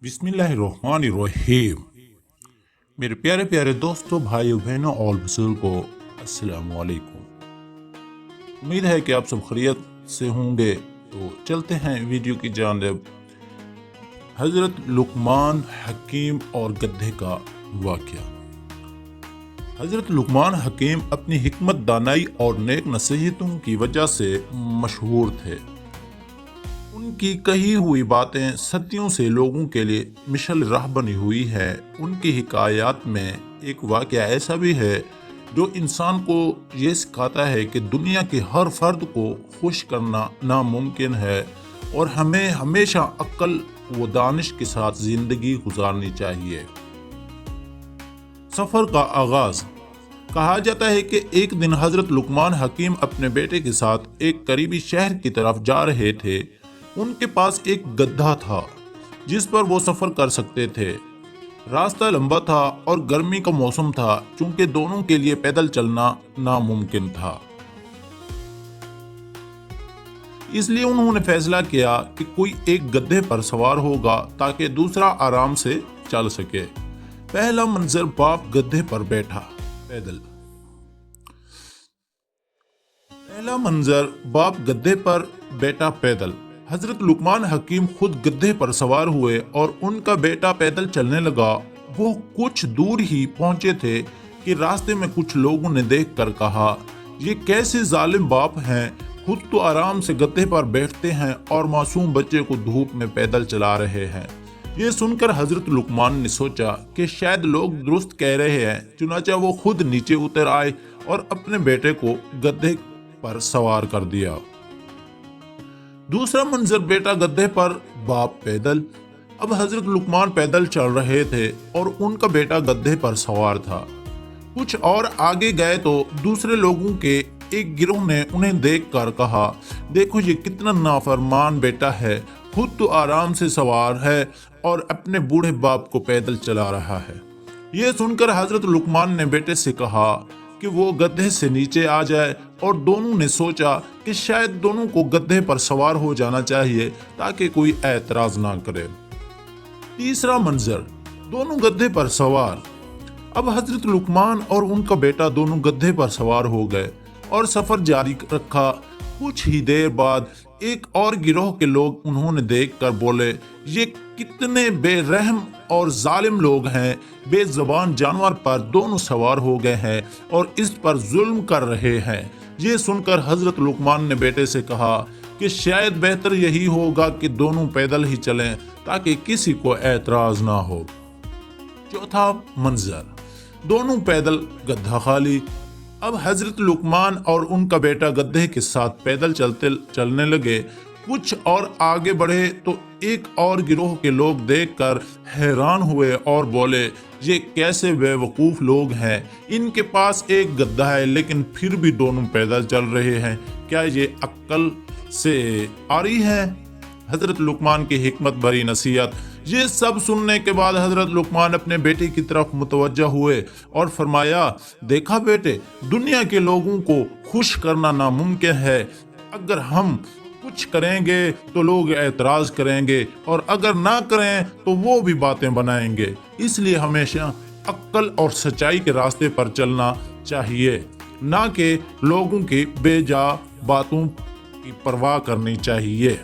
बिस्मिल्लाहिर्रहमानिर्रहीम। मेरे प्यारे प्यारे दोस्तों, भाइयों बहनों और बुजुर्गों को अस्सलाम वालेकुम। उम्मीद है कि आप सब खैरियत से होंगे। तो चलते हैं वीडियो की जानिब। हजरत लुकमान हकीम और गधे का वाक़या। हजरत लुकमान हकीम अपनी हिकमत दानाई और नेक नसीहतों की वजह से मशहूर थे। उनकी कही हुई बातें सदियों से लोगों के लिए मिशल राह बनी हुई है। उनकी हिकायत में एक वाक़या ऐसा भी है जो इंसान को ये सिखाता है कि दुनिया के हर फर्द को खुश करना नामुमकिन है और हमें हमेशा अक्ल व दानिश के साथ ज़िंदगी गुजारनी चाहिए। सफ़र का आगाज़। कहा जाता है कि एक दिन हज़रत लुकमान हकीम अपने बेटे के साथ एक करीबी शहर की तरफ जा रहे थे। उनके पास एक गधा था जिस पर वो सफ़र कर सकते थे। रास्ता लंबा था और गर्मी का मौसम था, चूंकि दोनों के लिए पैदल चलना नामुमकिन था। इसलिए उन्होंने फैसला किया कि कोई एक गधे पर सवार होगा ताकि दूसरा आराम से चल सके। पहला मंजर, बाप गधे पर बैठा पैदल। पहला मंजर, बाप गधे पर बैठा पैदल। हजरत लुकमान हकीम खुद गधे पर सवार हुए और उनका बेटा पैदल चलने लगा। वो कुछ दूर ही पहुंचे थे कि रास्ते में कुछ लोगों ने देखकर कहा, ये कैसे जालिम बाप हैं, खुद तो आराम से गधे पर बैठते हैं और मासूम बच्चे को धूप में पैदल चला रहे हैं। ये सुनकर हजरत लुकमान ने सोचा कि शायद लोग दुरुस्त कह रहे हैं। चुनांचे वो खुद नीचे उतर आए और अपने बेटे को गधे पर सवार कर दिया। दूसरा मंजर, बेटा गधे पर, बाप पैदल। अब हजरत लुकमान पैदल चल रहे थे और उनका बेटा गधे पर सवार था। कुछ और आगे गए तो दूसरे लोगों के एक गिरोह ने उन्हें देखकर कहा, देखो ये कितना नाफरमान बेटा है, खुद तो आराम से सवार है और अपने बूढ़े बाप को पैदल चला रहा है। ये सुनकर हजरत लुकमान ने बेटे से कहा कि वो गधे से नीचे आ जाए और दोनों ने सोचा कि शायद दोनों को गधे पर सवार हो जाना चाहिए ताकि कोई ऐतराज ना करे। तीसरा मंजर, दोनों गधे पर सवार। अब हजरत लुकमान और उनका बेटा दोनों गधे पर सवार हो गए और सफर जारी रखा। कुछ ही देर बाद एक और गिरोह के लोग उन्होंने देखकर बोले, ये कितने बेरहम और जालिम लोग हैं, बेज़बान जानवर पर दोनों सवार हो गए हैं और इस पर जुल्म कर रहे हैं। ये सुनकर हजरत लुकमान ने बेटे से कहा कि शायद बेहतर यही होगा कि दोनों पैदल ही चलें ताकि किसी को ऐतराज ना हो। चौथा मंजर, दोनों पैदल, गधा खाली। अब हजरत लुकमान और उनका बेटा गधे के साथ पैदल चलने लगे। कुछ और आगे बढ़े तो एक और गिरोह के लोग देखकर हैरान हुए और बोले, ये कैसे बेवकूफ़ लोग हैं, इनके पास एक गधा है लेकिन फिर भी दोनों पैदल चल रहे हैं, क्या ये अक्ल से आ रही है? हजरत लुकमान की हिकमत भरी नसीहत। ये सब सुनने के बाद हजरत लुकमान अपने बेटे की तरफ मुतवज्जा हुए और फरमाया, देखा बेटे, दुनिया के लोगों को खुश करना नामुमकिन है। अगर हम कुछ करेंगे तो लोग ऐतराज करेंगे और अगर ना करें तो वो भी बातें बनाएंगे। इसलिए हमेशा अक्ल और सच्चाई के रास्ते पर चलना चाहिए, ना कि लोगों की बेजा बातों की परवाह करनी चाहिए।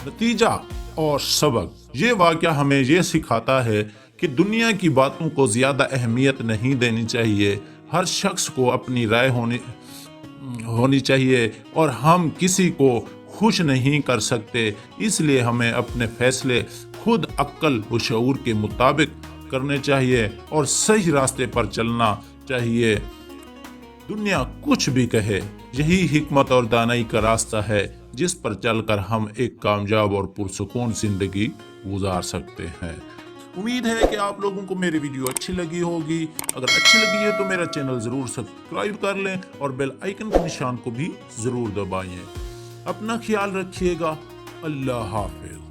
नतीजा और सबक। ये वाक़या हमें ये सिखाता है कि दुनिया की बातों को ज़्यादा अहमियत नहीं देनी चाहिए। हर शख्स को अपनी राय होनी चाहिए और हम किसी को खुश नहीं कर सकते। इसलिए हमें अपने फैसले खुद अक्ल व शऊर के मुताबिक करने चाहिए और सही रास्ते पर चलना चाहिए। दुनिया कुछ भी कहे, यही हिकमत और दानाई का रास्ता है जिस पर चलकर हम एक कामयाब और पुरसुकून जिंदगी गुजार सकते हैं। उम्मीद है कि आप लोगों को मेरी वीडियो अच्छी लगी होगी। अगर अच्छी लगी है तो मेरा चैनल ज़रूर सब्सक्राइब कर लें और बेल आइकन के निशान को भी ज़रूर दबाएं। अपना ख्याल रखिएगा। अल्लाह हाफिज़।